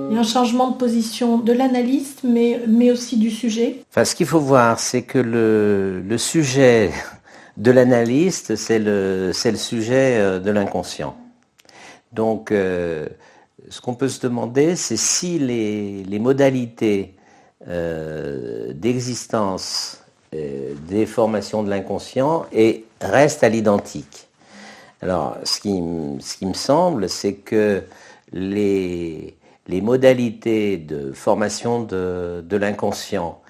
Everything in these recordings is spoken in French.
Il y a un changement de position de l'analyste, mais aussi du sujet. Enfin, ce qu'il faut voir, c'est que le sujet de l'analyste, c'est le sujet de l'inconscient. Donc, ce qu'on peut se demander, c'est si les modalités d'existence des formations de l'inconscient restent à l'identique. Alors, ce qui me semble, c'est que les modalités de formation de l'inconscient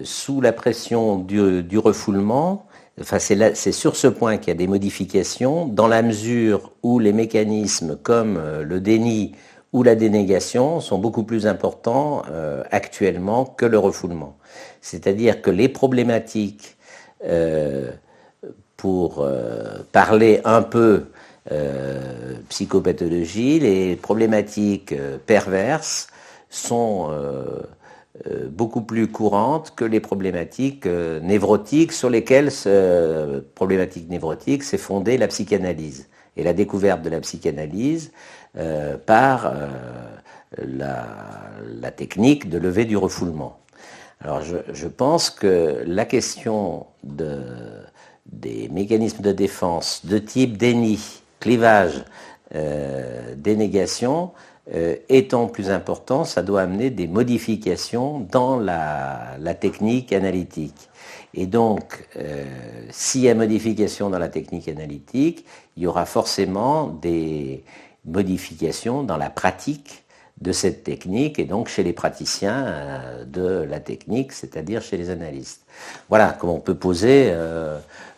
sous la pression du refoulement, enfin c'est sur ce point qu'il y a des modifications, dans la mesure où les mécanismes comme le déni ou la dénégation sont beaucoup plus importants actuellement que le refoulement. C'est-à-dire que les problématiques, pour parler un peu psychopathologie, les problématiques perverses sont beaucoup plus courantes que les problématiques névrotiques sur lesquelles problématique névrotique s'est fondée la psychanalyse et la découverte de la psychanalyse par la technique de levée du refoulement. Alors je pense que la question des mécanismes de défense de type déni, clivage, dénégation, étant plus important, ça doit amener des modifications dans la technique analytique. Et donc, s'il y a modification dans la technique analytique, il y aura forcément des modifications dans la pratique de cette technique et donc chez les praticiens de la technique, c'est-à-dire chez les analystes. Voilà comment on peut poser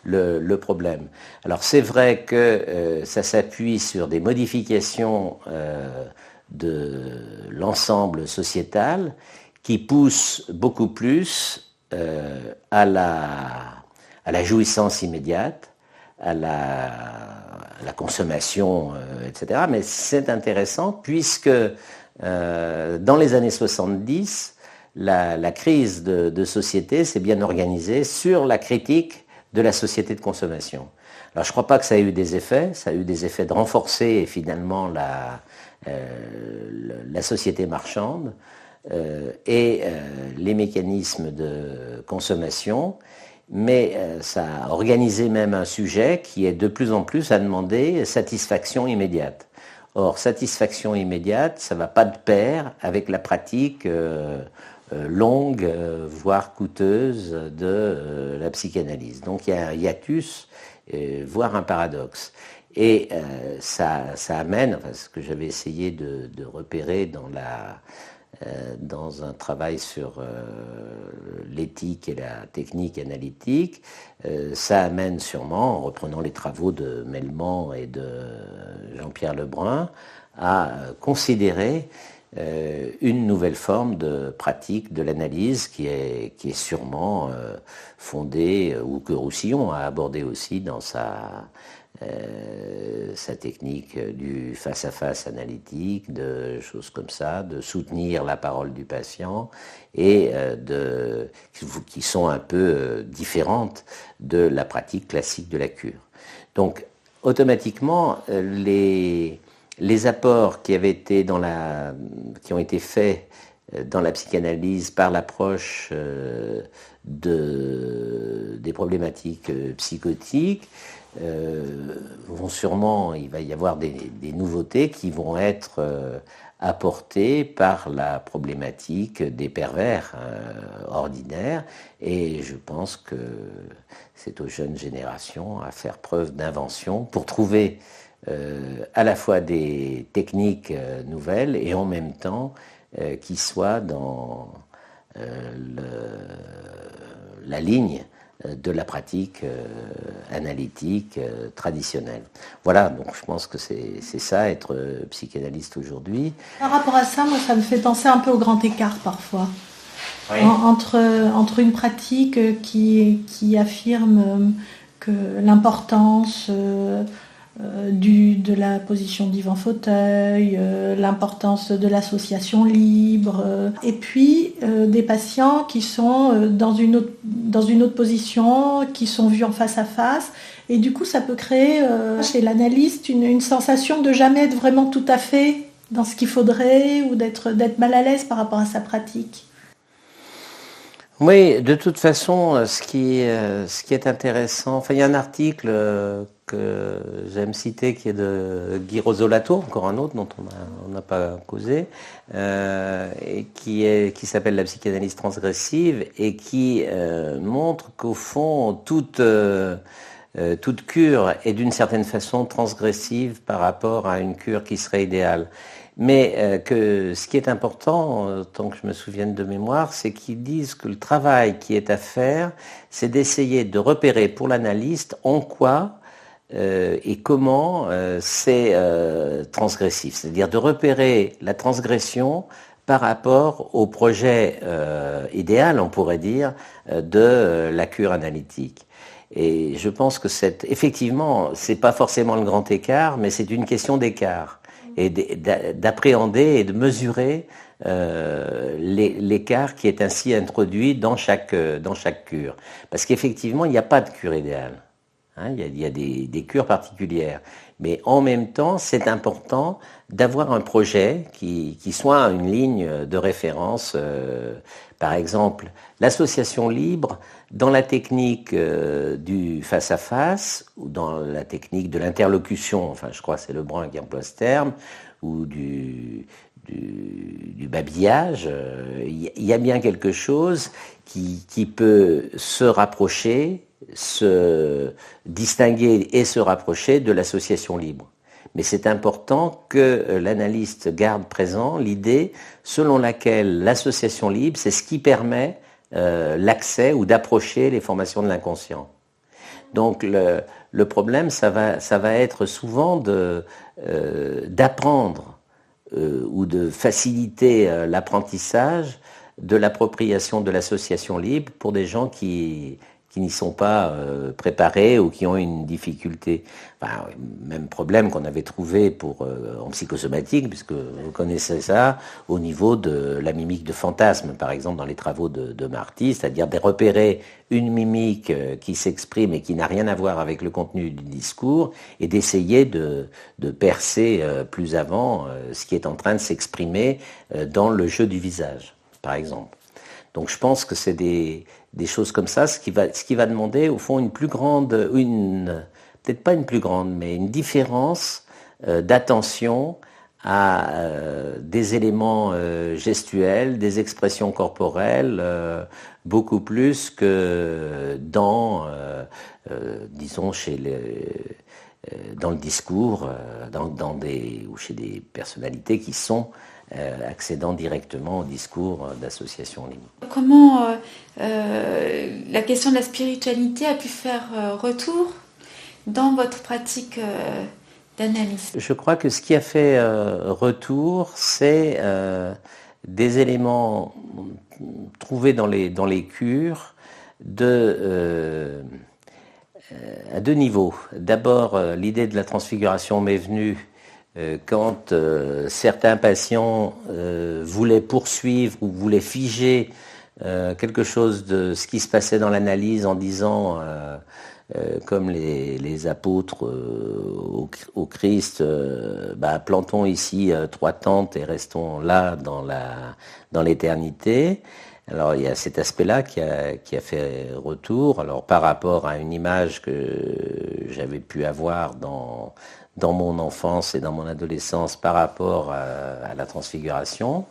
le problème. Alors c'est vrai que ça s'appuie sur des modifications de l'ensemble sociétal qui poussent beaucoup plus à la jouissance immédiate, à la consommation, etc. Mais c'est intéressant puisque dans les années 70, la crise de société s'est bien organisée sur la critique de la société de consommation. Alors je ne crois pas que ça ait eu des effets, ça a eu des effets de renforcer finalement la société marchande et les mécanismes de consommation, mais ça a organisé même un sujet qui est de plus en plus à demander satisfaction immédiate. Or, satisfaction immédiate, ça ne va pas de pair avec la pratique longue, voire coûteuse de la psychanalyse. Donc il y a un hiatus, voire un paradoxe. Et ça amène, enfin, ce que j'avais essayé de repérer dans un travail sur l'éthique et la technique analytique, ça amène sûrement, en reprenant les travaux de Melman et de Jean-Pierre Lebrun, à considérer une nouvelle forme de pratique de l'analyse qui est sûrement fondée, ou que Roussillon a abordé aussi dans sa technique du face-à-face analytique, de choses comme ça, de soutenir la parole du patient et qui sont un peu différentes de la pratique classique de la cure. Donc, automatiquement, les apports qui ont été faits dans la psychanalyse par l'approche des problématiques psychotiques vont sûrement, il va y avoir des nouveautés qui vont être apportées par la problématique des pervers ordinaires, et je pense que c'est aux jeunes générations à faire preuve d'invention pour trouver à la fois des techniques nouvelles et en même temps qui soient dans la ligne de la pratique analytique traditionnelle. Voilà, donc je pense que c'est ça, être psychanalyste aujourd'hui. Par rapport à ça, moi, ça me fait penser un peu au grand écart parfois. Oui. Entre une pratique qui affirme que l'importance de la position divan-fauteuil, l'importance de l'association libre, et puis des patients qui sont dans une autre position, qui sont vus en face à face, et du coup ça peut créer chez l'analyste une sensation de jamais être vraiment tout à fait dans ce qu'il faudrait, ou d'être mal à l'aise par rapport à sa pratique. Oui, de toute façon, ce qui est intéressant, enfin, il y a un article que j'aime citer qui est de Guy Rosolato, encore un autre dont on n'a pas causé, et qui s'appelle La psychanalyse transgressive, et qui montre qu'au fond, toute cure est d'une certaine façon transgressive par rapport à une cure qui serait idéale. Mais que ce qui est important, tant que je me souvienne de mémoire, c'est qu'ils disent que le travail qui est à faire, c'est d'essayer de repérer pour l'analyste en quoi et comment c'est transgressif. C'est-à-dire de repérer la transgression par rapport au projet idéal, on pourrait dire, de la cure analytique. Et je pense que effectivement, c'est pas forcément le grand écart, mais c'est une question d'écart. Et d'appréhender et de mesurer l'écart qui est ainsi introduit dans chaque cure. Parce qu'effectivement, il n'y a pas de cure idéale. Hein, il y a des cures particulières. Mais en même temps, c'est important d'avoir un projet qui soit une ligne de référence. Par exemple, l'association libre, dans la technique du face-à-face, ou dans la technique de l'interlocution, enfin je crois que c'est Lebrun qui emploie ce terme, ou du babillage, il y a bien quelque chose qui peut se rapprocher, se distinguer et se rapprocher de l'association libre. Mais c'est important que l'analyste garde présent l'idée selon laquelle l'association libre, c'est ce qui permet l'accès ou d'approcher les formations de l'inconscient. Donc le problème, ça va être souvent d'apprendre ou de faciliter l'apprentissage de l'appropriation de l'association libre pour des gens qui n'y sont pas préparés ou qui ont une difficulté. Enfin, même problème qu'on avait trouvé en psychosomatique, puisque vous connaissez ça, au niveau de la mimique de fantasme, par exemple, dans les travaux de Marty, c'est-à-dire de repérer une mimique qui s'exprime et qui n'a rien à voir avec le contenu du discours, et d'essayer de percer plus avant ce qui est en train de s'exprimer dans le jeu du visage, par exemple. Donc je pense que c'est des choses comme ça, ce qui va demander au fond une plus grande, peut-être pas une plus grande, mais une différence d'attention à des éléments gestuels, des expressions corporelles, beaucoup plus que disons, dans le discours, ou chez des personnalités qui sont accédant directement au discours d'association libre. Comment la question de la spiritualité a pu faire retour dans votre pratique d'analyse? Je crois que ce qui a fait retour, c'est des éléments trouvés dans les cures à deux niveaux. D'abord, l'idée de la transfiguration m'est venue quand certains patients voulaient poursuivre ou voulaient figer quelque chose de ce qui se passait dans l'analyse en disant, comme les apôtres au Christ, plantons ici 3 tentes et restons là dans l'éternité. Alors il y a cet aspect-là qui a fait retour. Alors par rapport à une image que j'avais pu avoir dans mon enfance et dans mon adolescence par rapport à la transfiguration.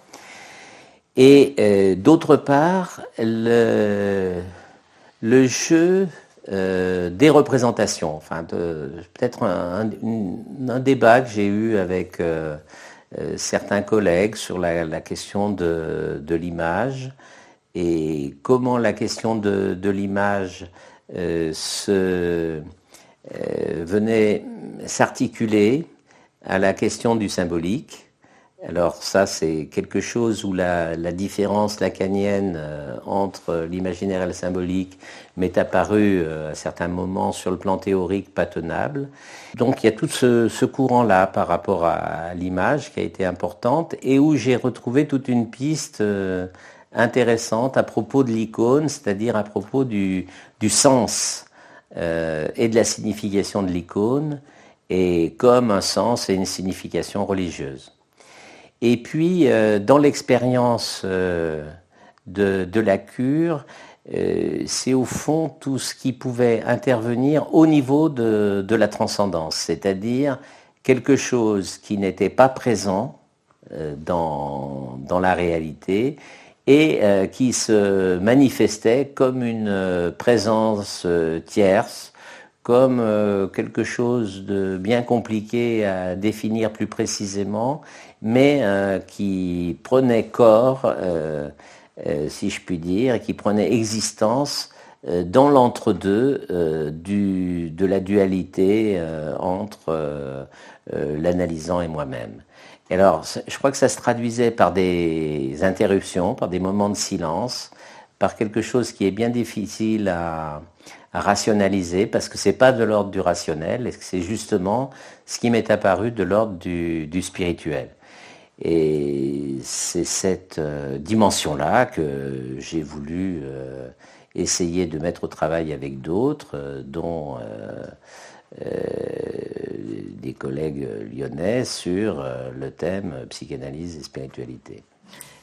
Et d'autre part, le jeu des représentations. Enfin, peut-être un débat que j'ai eu avec certains collègues sur la question de l'image et comment la question de l'image venait s'articuler à la question du symbolique, Alors ça, c'est quelque chose où la différence lacanienne entre l'imaginaire et le symbolique m'est apparue à certains moments sur le plan théorique pas tenable. Donc il y a tout ce courant-là par rapport à l'image qui a été importante et où j'ai retrouvé toute une piste intéressante à propos de l'icône, c'est-à-dire à propos du sens et de la signification de l'icône, et comme un sens et une signification religieuse. Et puis, dans l'expérience de la cure, c'est au fond tout ce qui pouvait intervenir au niveau de la transcendance, c'est-à-dire quelque chose qui n'était pas présent dans la réalité et qui se manifestait comme une présence tierce, comme quelque chose de bien compliqué à définir plus précisément, mais qui prenait corps, si je puis dire, et qui prenait existence dans l'entre-deux de la dualité entre l'analysant et moi-même. Et alors, je crois que ça se traduisait par des interruptions, par des moments de silence, par quelque chose qui est bien difficile à rationaliser, parce que c'est pas de l'ordre du rationnel, et c'est justement ce qui m'est apparu de l'ordre du spirituel. Et c'est cette dimension-là que j'ai voulu essayer de mettre au travail avec d'autres, dont des collègues lyonnais sur le thème psychanalyse et spiritualité.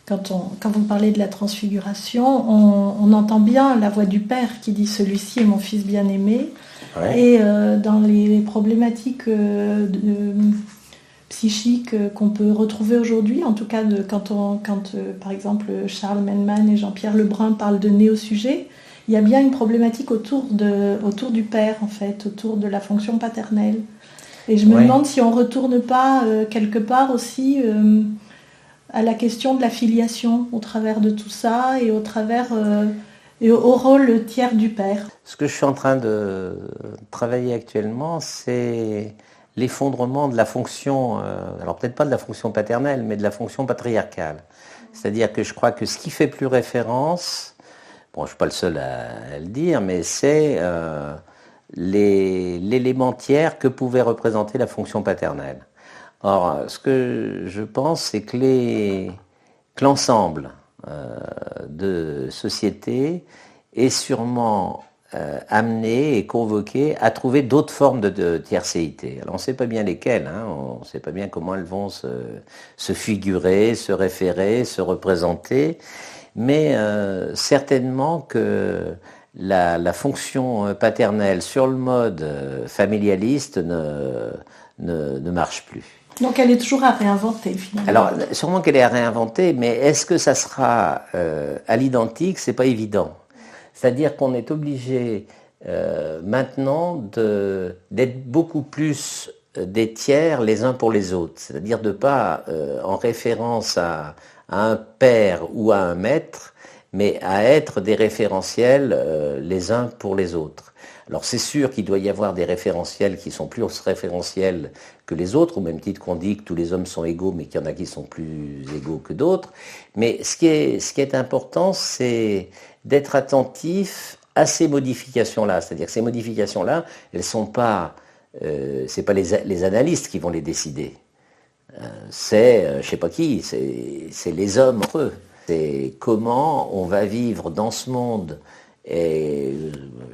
Quand vous parlez de la transfiguration, on entend bien la voix du Père qui dit « Celui-ci est mon fils bien-aimé ». Ouais. Et dans les problématiques psychiques qu'on peut retrouver aujourd'hui, en tout cas quand par exemple Charles Mellman et Jean-Pierre Lebrun parlent de néo-sujet, il y a bien une problématique autour du Père, en fait, autour de la fonction paternelle. Et je me demande si on ne retourne pas quelque part aussi à la question de la filiation au travers de tout ça et et au rôle tiers du Père. Ce que je suis en train de travailler actuellement, c'est l'effondrement de la fonction, alors peut-être pas de la fonction paternelle, mais de la fonction patriarcale. C'est-à-dire que je crois que ce qui fait plus référence, bon, je ne suis pas le seul à le dire, mais c'est l'élément tiers que pouvait représenter la fonction paternelle. Or, ce que je pense, c'est que l'ensemble de sociétés est sûrement amené et convoqué à trouver d'autres formes de tiercéité. Alors on ne sait pas bien lesquelles, hein, on ne sait pas bien comment elles vont se figurer, se référer, se représenter, mais certainement que la fonction paternelle sur le mode familialiste ne marche plus. Donc elle est toujours à réinventer finalement. Alors sûrement qu'elle est à réinventer, mais est-ce que ça sera à l'identique? C'est pas évident. C'est-à-dire qu'on est obligé maintenant d'être beaucoup plus des tiers les uns pour les autres. C'est-à-dire de pas en référence à un père ou à un maître, mais à être des référentiels les uns pour les autres. Alors c'est sûr qu'il doit y avoir des référentiels qui sont plus référentiels que les autres, au même titre qu'on dit que tous les hommes sont égaux, mais qu'il y en a qui sont plus égaux que d'autres. Mais ce qui est important, c'est d'être attentif à ces modifications-là. C'est-à-dire que ces modifications-là, elles sont pas, c'est pas les analystes qui vont les décider. C'est, je sais pas qui, c'est les hommes entre eux. C'est comment on va vivre dans ce monde. Et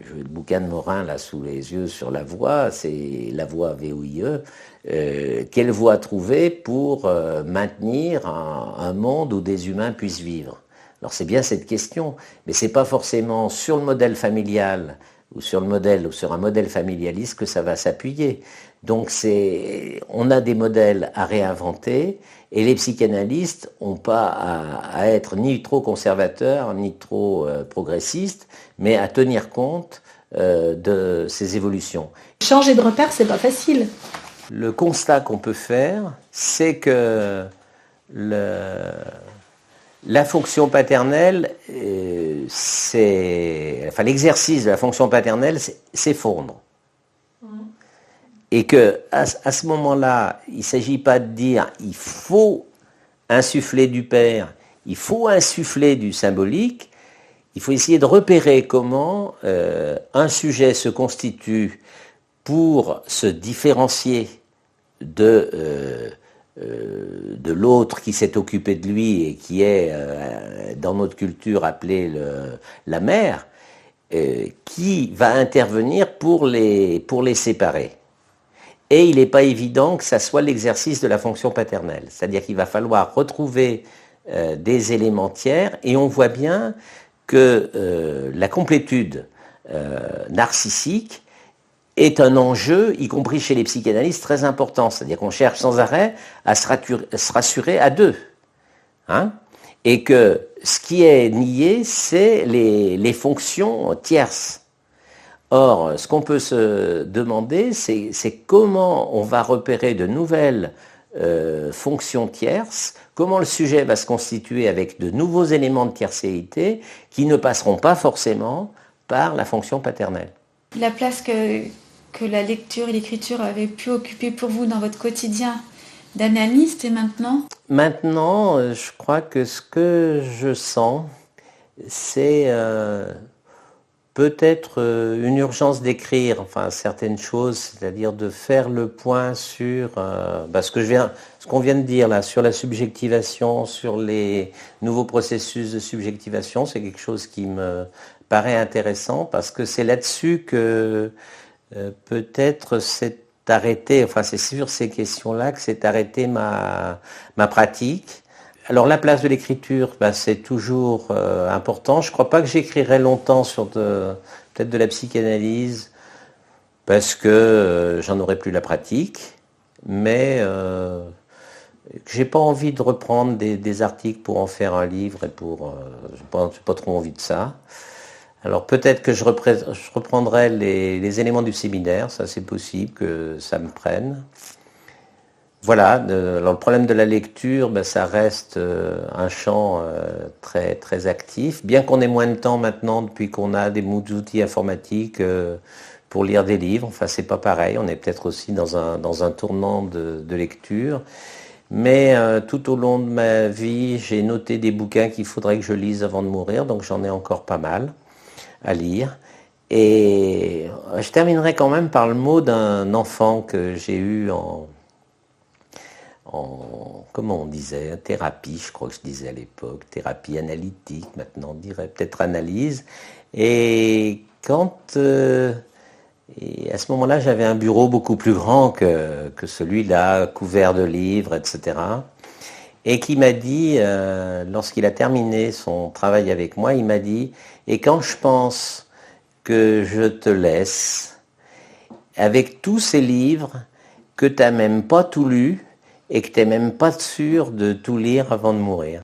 j'ai le bouquin de Morin là sous les yeux sur la voie, c'est la voie VOIE. Quelle voie trouver pour maintenir un monde où des humains puissent vivre? Alors c'est bien cette question, mais c'est pas forcément sur le modèle familial ou sur un modèle familialiste que ça va s'appuyer. Donc on a des modèles à réinventer et les psychanalystes n'ont pas à être ni trop conservateurs ni trop progressistes, mais à tenir compte de ces évolutions. Changer de repère, c'est pas facile. Le constat qu'on peut faire, c'est que la fonction paternelle, l'exercice de la fonction paternelle s'effondre. Et que à ce moment-là, il ne s'agit pas de dire il faut insuffler du père, il faut insuffler du symbolique. Il faut essayer de repérer comment un sujet se constitue pour se différencier de l'autre qui s'est occupé de lui et qui est, dans notre culture, appelé la mère, qui va intervenir pour les séparer. Et il n'est pas évident que ça soit l'exercice de la fonction paternelle. C'est-à-dire qu'il va falloir retrouver des éléments tiers, et on voit bien que la complétude narcissique est un enjeu, y compris chez les psychanalystes, très important. C'est-à-dire qu'on cherche sans arrêt à se rassurer à deux. Hein, et que ce qui est nié, c'est les fonctions tierces. Or, ce qu'on peut se demander, c'est comment on va repérer de nouvelles fonctions tierces, comment le sujet va se constituer avec de nouveaux éléments de tiercéité qui ne passeront pas forcément par la fonction paternelle. La place que la lecture et l'écriture avaient pu occuper pour vous dans votre quotidien d'analyste, et maintenant ? Maintenant, je crois que ce que je sens, c'est peut-être une urgence d'écrire, enfin certaines choses, c'est-à-dire de faire le point sur ce qu'on vient de dire là, sur la subjectivation, sur les nouveaux processus de subjectivation, c'est quelque chose qui me paraît intéressant parce que c'est là-dessus que peut-être c'est sur ces questions-là que s'est arrêtée ma pratique. Alors la place de l'écriture, c'est toujours important. Je ne crois pas que j'écrirai longtemps sur peut-être de la psychanalyse, parce que j'en aurai plus la pratique, mais que j'ai pas envie de reprendre des articles pour en faire un livre, et j'ai pas trop envie de ça. Alors peut-être que je reprendrai les éléments du séminaire, ça c'est possible que ça me prenne. Voilà, alors le problème de la lecture, ça reste un champ très, très actif, bien qu'on ait moins de temps maintenant depuis qu'on a des outils informatiques pour lire des livres. Enfin, c'est pas pareil, on est peut-être aussi dans un tournant de lecture. Mais tout au long de ma vie, j'ai noté des bouquins qu'il faudrait que je lise avant de mourir, donc j'en ai encore pas mal à lire. Et je terminerai quand même par le mot d'un enfant que j'ai eu comment on disait, thérapie, je crois que je disais à l'époque, thérapie analytique, maintenant on dirait peut-être analyse. Et et à ce moment-là, j'avais un bureau beaucoup plus grand que celui-là, couvert de livres, etc. Et qui m'a dit, lorsqu'il a terminé son travail avec moi, il m'a dit, et quand je pense que je te laisse, avec tous ces livres que tu n'as même pas tout lu, et que tu n'es même pas sûr de tout lire avant de mourir.